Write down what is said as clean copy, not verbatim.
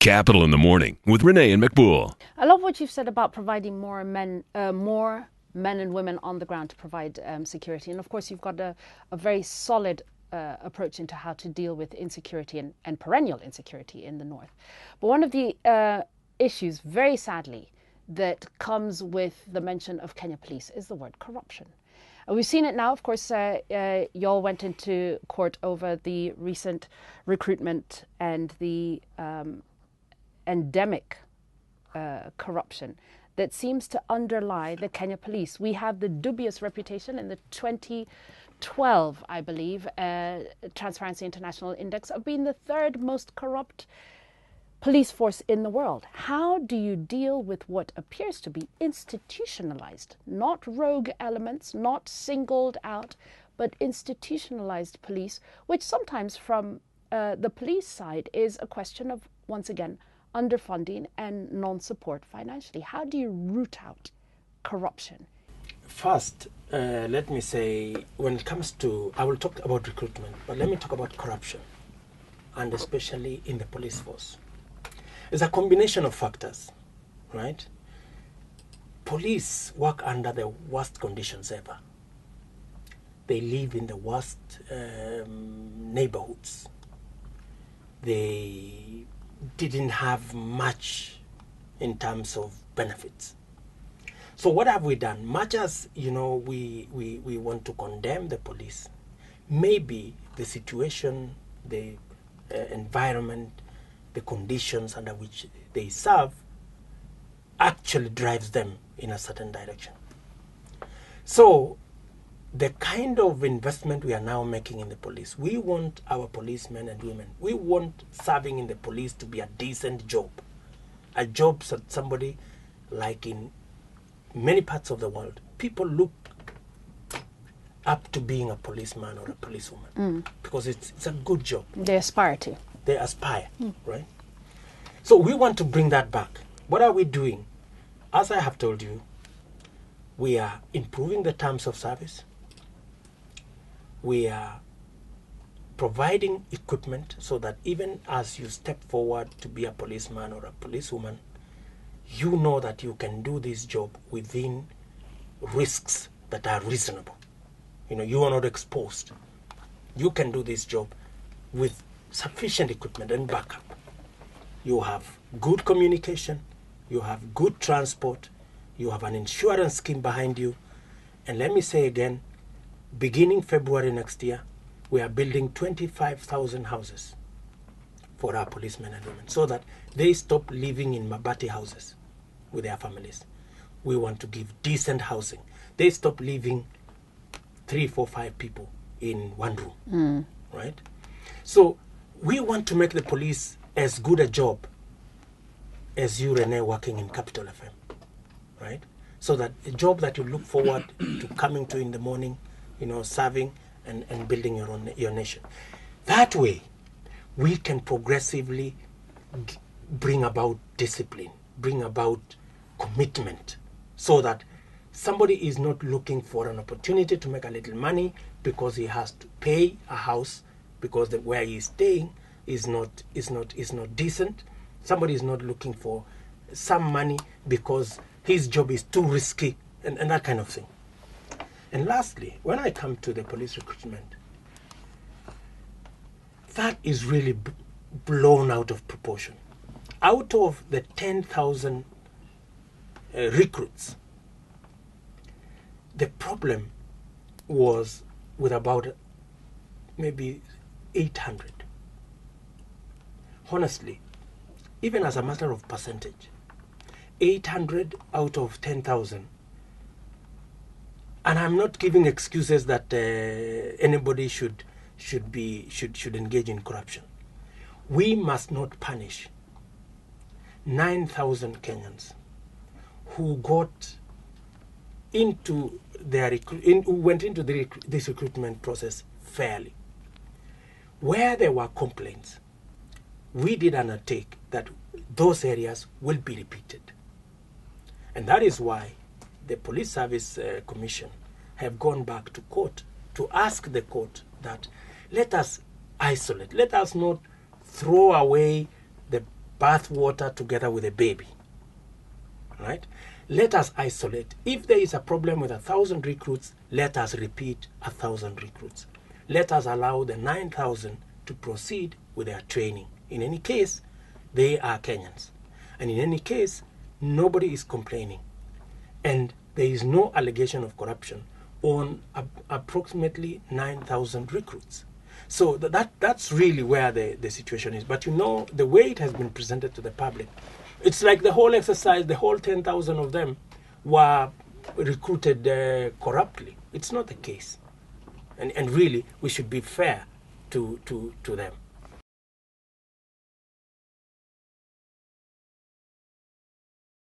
Capital in the Morning with Renee and McBool. I love what you've said about providing more men and women on the ground to provide security. And of course, you've got a very solid approach into how to deal with insecurity and perennial insecurity in the north. But one of the issues, very sadly, that comes with the mention of Kenya Police is the word corruption. And we've seen it now. Of course, y'all went into court over the recent recruitment and the endemic corruption that seems to underlie the Kenya Police. We have the dubious reputation in the 2012, I believe, Transparency International Index of being the third most corrupt police force in the world. How do you deal with what appears to be institutionalized, not rogue elements, not singled out, but institutionalized police, which sometimes from the police side is a question of, once again, underfunding and non-support financially? How do you root out corruption? First, let me say, when it comes to, I will talk about recruitment, but let me talk about corruption, and especially in the police force. It's a combination of factors, right? Police work under the worst conditions ever. They live in the worst neighborhoods. They didn't have much in terms of benefits. So what have we done? Much as, we want to condemn the police, maybe the situation, the environment, the conditions under which they serve actually drives them in a certain direction. So the kind of investment we are now making in the police, we want our policemen and women, we want serving in the police to be a decent job. A job that somebody, like in many parts of the world, people look up to being a policeman or a policewoman because it's a good job. They aspire to. They aspire, right? So we want to bring that back. What are we doing? As I have told you, we are improving the terms of service. We are providing equipment so that even as you step forward to be a policeman or a policewoman, you know that you can do this job within risks that are reasonable. You are not exposed. You can do this job with sufficient equipment and backup. You have good communication, you have good transport, you have an insurance scheme behind you. And let me say again, beginning February next year, we are building 25,000 houses for our policemen and women so that they stop living in Mabati houses with their families. We want to give decent housing. They stop living 3, 4, 5 people in one room, right? So we want to make the police as good a job as you, Renee, working in Capital FM, right? So that a job that you look forward to coming to in the morning, serving and building your nation. That way, we can progressively bring about discipline, bring about commitment, so that somebody is not looking for an opportunity to make a little money because he has to pay a house because where he is staying is not decent. Somebody is not looking for some money because his job is too risky and that kind of thing. And lastly, when I come to the police recruitment, that is really blown out of proportion. Out of the 10,000 recruits, the problem was with about maybe 800. Honestly, even as a matter of percentage, 800 out of 10,000. And I'm not giving excuses that anybody should engage in corruption. We must not punish 9,000 Kenyans who got into who went into this recruitment process fairly. Where there were complaints, we did undertake that those areas will be repeated. And that is why the Police Service Commission have gone back to court to ask the court that let us isolate, let us not throw away the bath water together with a baby. Right? Let us isolate. If there is a problem with 1,000 recruits, let us repeat 1,000 recruits. Let us allow the 9,000 to proceed with their training. In any case, they are Kenyans. And in any case, nobody is complaining. And there is no allegation of corruption on approximately 9,000 recruits. So that's really where the situation is. But you know, the way it has been presented to the public, it's like the whole exercise, the whole 10,000 of them were recruited corruptly. It's not the case. And really, we should be fair to them.